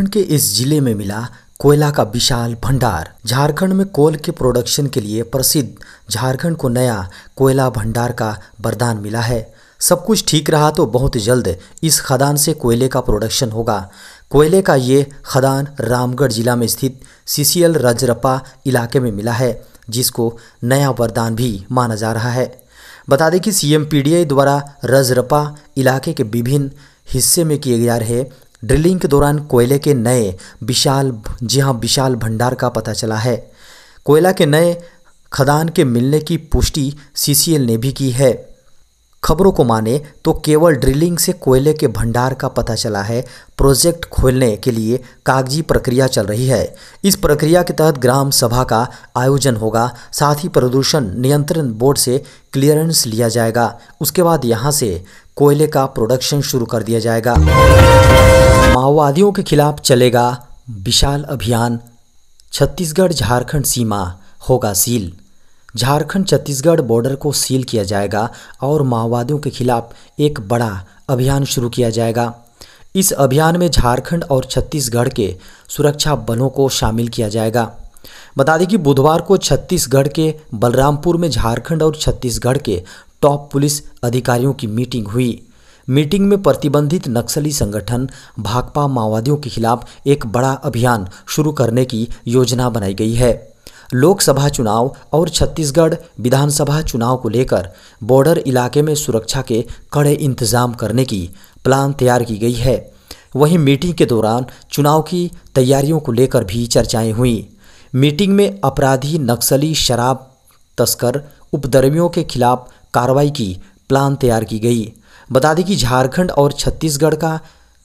झारखंड के इस जिले में मिला कोयला का विशाल भंडार। झारखंड में कोल के प्रोडक्शन के लिए प्रसिद्ध झारखंड को नया कोयला भंडार का वरदान मिला है। सब कुछ ठीक रहा तो बहुत जल्द इस खदान से कोयले का प्रोडक्शन होगा। कोयले का ये खदान रामगढ़ जिला में स्थित सीसीएल रजरप्पा इलाके में मिला है, जिसको नया वरदान भी माना जा रहा है। बता दें कि सीएम पीडीआई द्वारा रजरप्पा इलाके के विभिन्न हिस्से में किए जा रहे ड्रिलिंग के दौरान कोयले के नए विशाल भंडार का पता चला है। कोयला के नए खदान के मिलने की पुष्टि सीसीएल ने भी की है। खबरों को माने तो केवल ड्रिलिंग से कोयले के भंडार का पता चला है। प्रोजेक्ट खोलने के लिए कागजी प्रक्रिया चल रही है। इस प्रक्रिया के तहत ग्राम सभा का आयोजन होगा, साथ ही प्रदूषण नियंत्रण बोर्ड से क्लियरेंस लिया जाएगा। उसके बाद यहां से कोयले का प्रोडक्शन शुरू कर दिया जाएगा। माओवादियों के खिलाफ चलेगा विशाल अभियान। छत्तीसगढ़ झारखंड सीमा होगा सील। झारखंड छत्तीसगढ़ बॉर्डर को सील किया जाएगा और माओवादियों के खिलाफ एक बड़ा अभियान शुरू किया जाएगा। इस अभियान में झारखंड और छत्तीसगढ़ के सुरक्षा बलों को शामिल किया जाएगा। बता दें कि बुधवार को छत्तीसगढ़ के बलरामपुर में झारखंड और छत्तीसगढ़ के टॉप पुलिस अधिकारियों की मीटिंग हुई। मीटिंग में प्रतिबंधित नक्सली संगठन भाकपा माओवादियों के खिलाफ एक बड़ा अभियान शुरू करने की योजना बनाई गई है। लोकसभा चुनाव और छत्तीसगढ़ विधानसभा चुनाव को लेकर बॉर्डर इलाके में सुरक्षा के कड़े इंतजाम करने की प्लान तैयार की गई है। वहीं मीटिंग के दौरान चुनाव की तैयारियों को लेकर भी चर्चाएं हुई। मीटिंग में अपराधी नक्सली शराब तस्कर उपद्रवियों के खिलाफ कार्रवाई की प्लान तैयार की गई। बता दें कि झारखंड और छत्तीसगढ़ का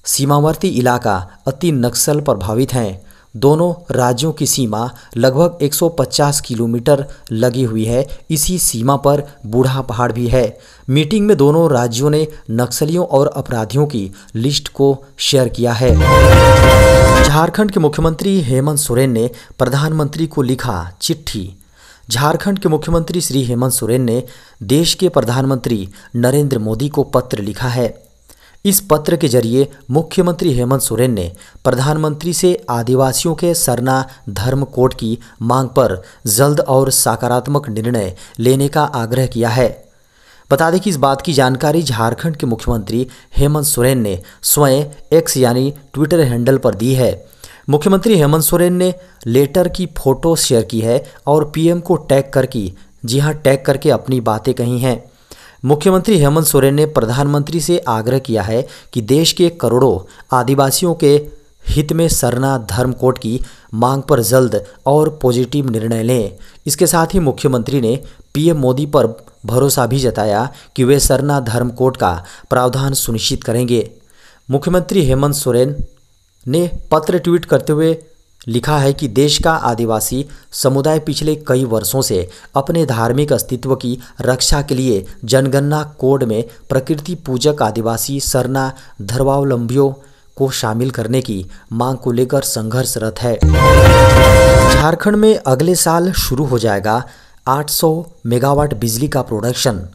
सीमावर्ती इलाका अति नक्सल प्रभावित हैं। दोनों राज्यों की सीमा लगभग 150 किलोमीटर लगी हुई है। इसी सीमा पर बूढ़ा पहाड़ भी है। मीटिंग में दोनों राज्यों ने नक्सलियों और अपराधियों की लिस्ट को शेयर किया है। झारखंड के मुख्यमंत्री हेमंत सोरेन ने प्रधानमंत्री को लिखा चिट्ठी। झारखंड के मुख्यमंत्री श्री हेमंत सोरेन ने देश के प्रधानमंत्री नरेंद्र मोदी को पत्र लिखा है। इस पत्र के जरिए मुख्यमंत्री हेमंत सोरेन ने प्रधानमंत्री से आदिवासियों के सरना धर्म कोड की मांग पर जल्द और सकारात्मक निर्णय लेने का आग्रह किया है। बता दें कि इस बात की जानकारी झारखंड के मुख्यमंत्री हेमंत सोरेन ने स्वयं एक्स यानी ट्विटर हैंडल पर दी है। मुख्यमंत्री हेमंत सोरेन ने लेटर की फोटो शेयर की है और पीएम को टैग करके अपनी बातें कही हैं। मुख्यमंत्री हेमंत सोरेन ने प्रधानमंत्री से आग्रह किया है कि देश के करोड़ों आदिवासियों के हित में सरना धर्म कोड की मांग पर जल्द और पॉजिटिव निर्णय लें। इसके साथ ही मुख्यमंत्री ने पीएम मोदी पर भरोसा भी जताया कि वे सरना धर्म कोड का प्रावधान सुनिश्चित करेंगे। मुख्यमंत्री हेमंत सोरेन ने पत्र ट्वीट करते हुए लिखा है कि देश का आदिवासी समुदाय पिछले कई वर्षों से अपने धार्मिक अस्तित्व की रक्षा के लिए जनगणना कोड में प्रकृति पूजक आदिवासी सरना धर्मावलंबियों को शामिल करने की मांग को लेकर संघर्षरत है। झारखंड में अगले साल शुरू हो जाएगा 800 मेगावाट बिजली का प्रोडक्शन।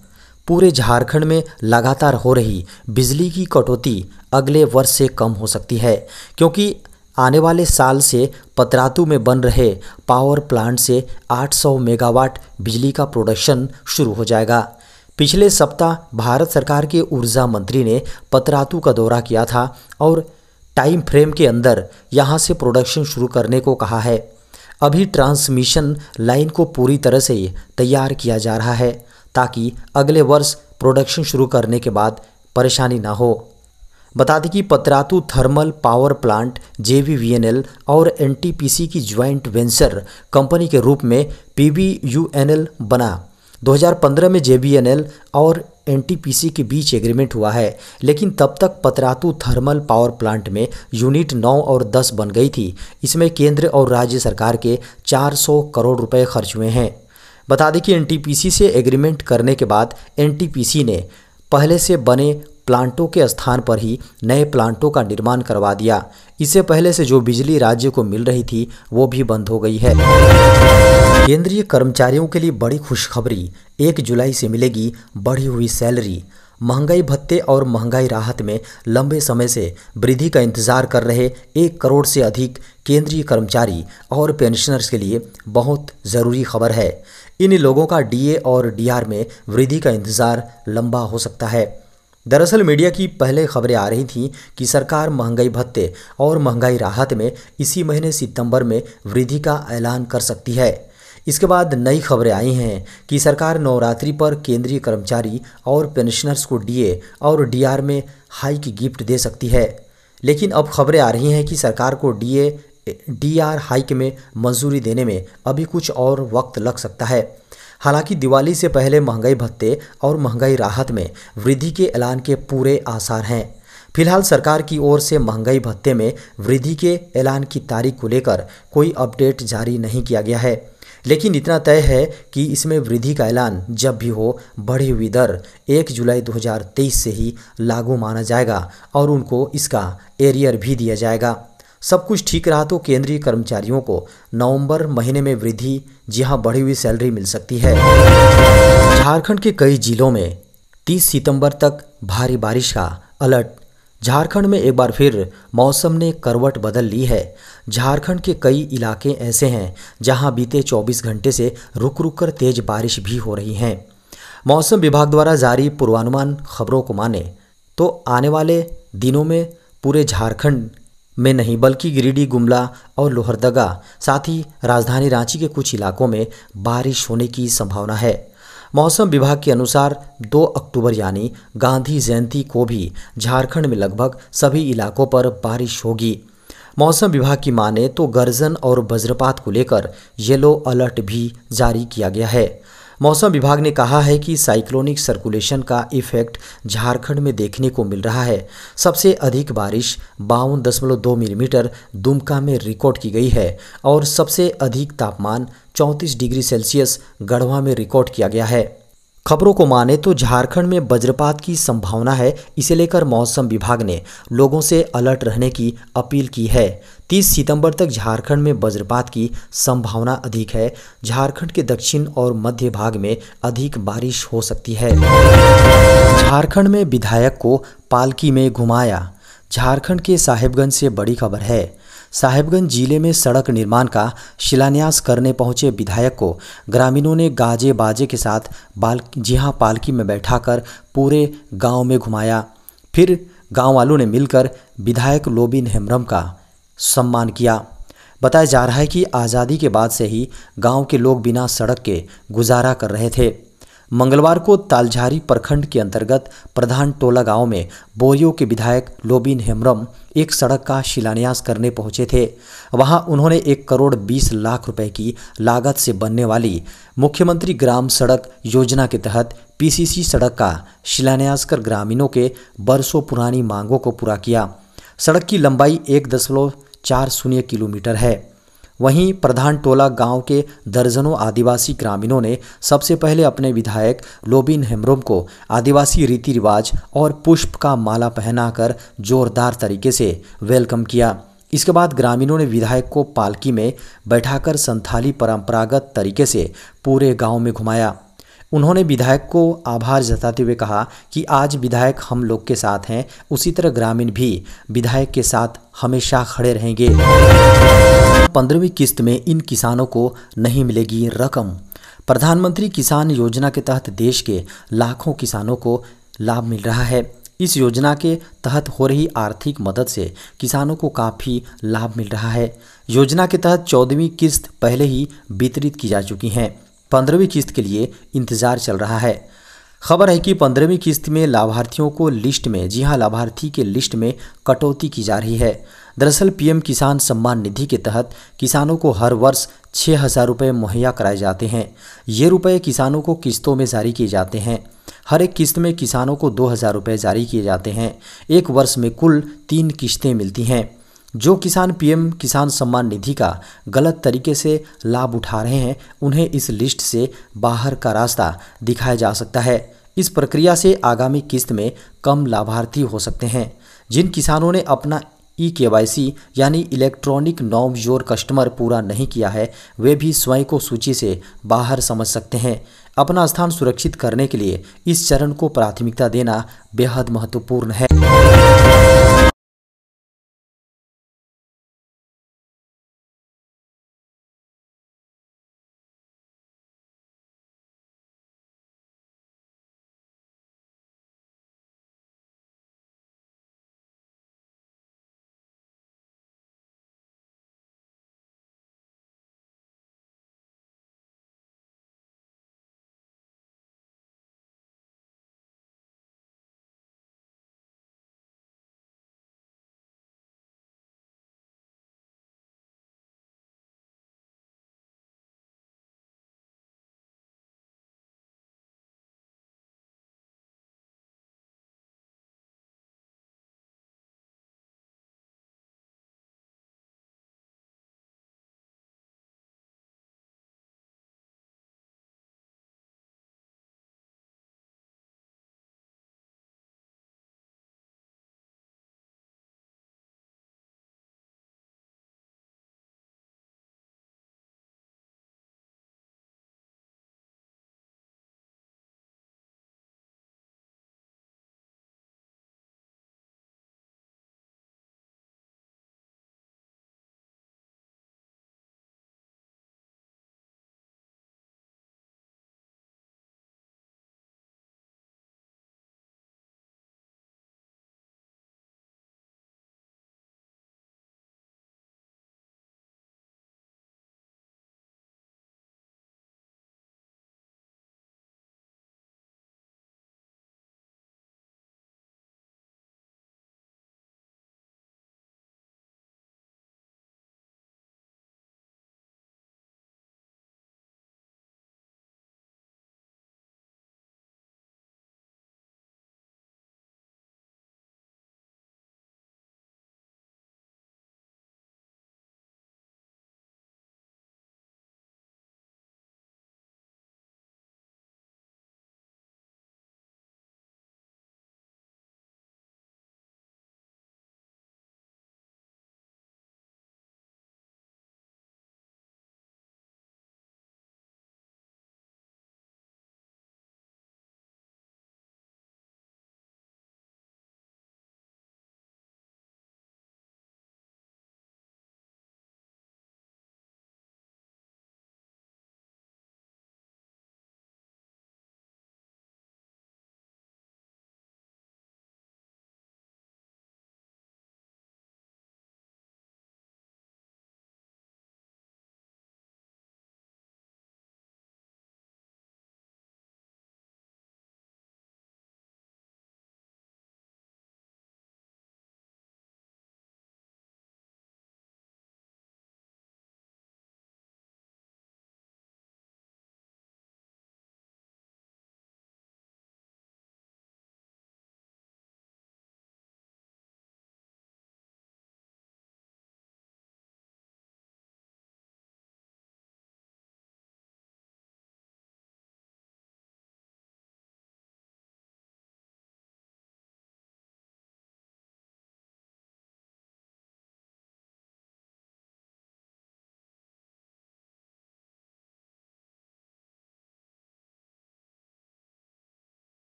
पूरे झारखंड में लगातार हो रही बिजली की कटौती अगले वर्ष से कम हो सकती है, क्योंकि आने वाले साल से पतरातू में बन रहे पावर प्लांट से 800 मेगावाट बिजली का प्रोडक्शन शुरू हो जाएगा। पिछले सप्ताह भारत सरकार के ऊर्जा मंत्री ने पतरातू का दौरा किया था और टाइम फ्रेम के अंदर यहां से प्रोडक्शन शुरू करने को कहा है। अभी ट्रांसमिशन लाइन को पूरी तरह से तैयार किया जा रहा है ताकि अगले वर्ष प्रोडक्शन शुरू करने के बाद परेशानी ना हो। बता दें कि Patratu thermal power plant JVVNL और एनटीपीसी की ज्वाइंट वेंचर कंपनी के रूप में पीवीयूएनएल बना। 2015 में जेवीएनएल और एनटीपीसी के बीच एग्रीमेंट हुआ है, लेकिन तब तक पतरातू थर्मल पावर प्लांट में यूनिट 9 और 10 बन गई थी। इसमें केंद्र और राज्य सरकार के 400 करोड़ रुपए खर्च हुए हैं। बता दें कि एनटीपीसी से एग्रीमेंट करने के बाद एनटीपीसी ने पहले से बने प्लांटों के स्थान पर ही नए प्लांटों का निर्माण करवा दिया। इससे पहले से जो बिजली राज्य को मिल रही थी वो भी बंद हो गई है। केंद्रीय कर्मचारियों के लिए बड़ी खुशखबरी, 1 जुलाई से मिलेगी बढ़ी हुई सैलरी। महंगाई भत्ते और महंगाई राहत में लंबे समय से वृद्धि का इंतजार कर रहे 1 करोड़ से अधिक केंद्रीय कर्मचारी और पेंशनर्स के लिए बहुत ज़रूरी खबर है। इन लोगों का डीए और डीआर में वृद्धि का इंतजार लंबा हो सकता है। दरअसल मीडिया की पहले खबरें आ रही थीं कि सरकार महंगाई भत्ते और महंगाई राहत में इसी महीने सितंबर में वृद्धि का ऐलान कर सकती है। इसके बाद नई खबरें आई हैं कि सरकार नवरात्रि पर केंद्रीय कर्मचारी और पेंशनर्स को डीए और डीआर में हाइक गिफ्ट दे सकती है। लेकिन अब खबरें आ रही हैं कि सरकार को डीए डीआर हाइक में मंजूरी देने में अभी कुछ और वक्त लग सकता है। हालांकि दिवाली से पहले महंगाई भत्ते और महंगाई राहत में वृद्धि के ऐलान के पूरे आसार हैं। फिलहाल सरकार की ओर से महंगाई भत्ते में वृद्धि के ऐलान की तारीख को लेकर कोई अपडेट जारी नहीं किया गया है, लेकिन इतना तय है कि इसमें वृद्धि का ऐलान जब भी हो बढ़ी हुई दर 1 जुलाई 2023 से ही लागू माना जाएगा और उनको इसका एरियर भी दिया जाएगा। सब कुछ ठीक रहा तो केंद्रीय कर्मचारियों को नवंबर महीने में वृद्धि, जी हां, बढ़ी हुई सैलरी मिल सकती है। झारखंड के कई जिलों में 30 सितंबर तक भारी बारिश का अलर्ट। झारखंड में एक बार फिर मौसम ने करवट बदल ली है। झारखंड के कई इलाके ऐसे हैं जहां बीते 24 घंटे से रुक रुक कर तेज बारिश भी हो रही है। मौसम विभाग द्वारा जारी पूर्वानुमान खबरों को माने तो आने वाले दिनों में पूरे झारखंड में नहीं बल्कि गिरिडीह, गुमला और लोहरदगा, साथ ही राजधानी रांची के कुछ इलाकों में बारिश होने की संभावना है। मौसम विभाग के अनुसार 2 अक्टूबर यानी गांधी जयंती को भी झारखंड में लगभग सभी इलाकों पर बारिश होगी। मौसम विभाग की माने तो गर्जन और वज्रपात को लेकर येलो अलर्ट भी जारी किया गया है। मौसम विभाग ने कहा है कि साइक्लोनिक सर्कुलेशन का इफेक्ट झारखंड में देखने को मिल रहा है। सबसे अधिक बारिश 52.2 मिलीमीटर दुमका में रिकॉर्ड की गई है और सबसे अधिक तापमान 34 डिग्री सेल्सियस गढ़वा में रिकॉर्ड किया गया है। खबरों को माने तो झारखंड में वज्रपात की संभावना है। इसे लेकर मौसम विभाग ने लोगों से अलर्ट रहने की अपील की है। 30 सितंबर तक झारखंड में वज्रपात की संभावना अधिक है। झारखंड के दक्षिण और मध्य भाग में अधिक बारिश हो सकती है। झारखंड में विधायक को पालकी में घुमाया। झारखंड के साहेबगंज से बड़ी खबर है। साहेबगंज जिले में सड़क निर्माण का शिलान्यास करने पहुंचे विधायक को ग्रामीणों ने गाजे बाजे के साथ पालकी में बैठाकर पूरे गांव में घुमाया। फिर गांव वालों ने मिलकर विधायक लोबिन हेम्ब्रम का सम्मान किया। बताया जा रहा है कि आज़ादी के बाद से ही गांव के लोग बिना सड़क के गुजारा कर रहे थे। मंगलवार को तालझारी प्रखंड के अंतर्गत प्रधान टोला गांव में बोरियो के विधायक लोबिन हेम्ब्रम एक सड़क का शिलान्यास करने पहुंचे थे। वहां उन्होंने 1 करोड़ 20 लाख रुपए की लागत से बनने वाली मुख्यमंत्री ग्राम सड़क योजना के तहत पीसीसी सड़क का शिलान्यास कर ग्रामीणों के बरसों पुरानी मांगों को पूरा किया। सड़क की लंबाई 1.40 किलोमीटर है। वहीं प्रधान टोला गांव के दर्जनों आदिवासी ग्रामीणों ने सबसे पहले अपने विधायक लोबिन हेम्ब्रम को आदिवासी रीति रिवाज और पुष्प का माला पहनाकर जोरदार तरीके से वेलकम किया। इसके बाद ग्रामीणों ने विधायक को पालकी में बैठाकर संथाली परंपरागत तरीके से पूरे गांव में घुमाया। उन्होंने विधायक को आभार जताते हुए कहा कि आज विधायक हम लोग के साथ हैं, उसी तरह ग्रामीण भी विधायक के साथ हमेशा खड़े रहेंगे। 15वीं किस्त में इन किसानों को नहीं मिलेगी रकम। प्रधानमंत्री किसान योजना के तहत देश के लाखों किसानों को लाभ मिल रहा है। इस योजना के तहत हो रही आर्थिक मदद से किसानों को काफ़ी लाभ मिल रहा है। योजना के तहत 14वीं किस्त पहले ही वितरित की जा चुकी हैं। 15वीं किस्त के लिए इंतजार चल रहा है। खबर है कि 15वीं किस्त में लाभार्थियों को लिस्ट में, जी हां, लाभार्थी के लिस्ट में कटौती की जा रही है। दरअसल पीएम किसान सम्मान निधि के तहत किसानों को हर वर्ष 6,000 रुपये मुहैया कराए जाते हैं। ये रुपये किसानों को किस्तों में जारी किए जाते हैं। हर एक किस्त में किसानों को 2,000 रुपये जारी किए जाते हैं। एक वर्ष में कुल 3 किस्तें मिलती हैं। जो किसान पीएम किसान सम्मान निधि का गलत तरीके से लाभ उठा रहे हैं, उन्हें इस लिस्ट से बाहर का रास्ता दिखाया जा सकता है। इस प्रक्रिया से आगामी किस्त में कम लाभार्थी हो सकते हैं। जिन किसानों ने अपना EKYC यानी इलेक्ट्रॉनिक नॉन योर कस्टमर पूरा नहीं किया है, वे भी स्वयं को सूची से बाहर समझ सकते हैं। अपना स्थान सुरक्षित करने के लिए इस चरण को प्राथमिकता देना बेहद महत्वपूर्ण है।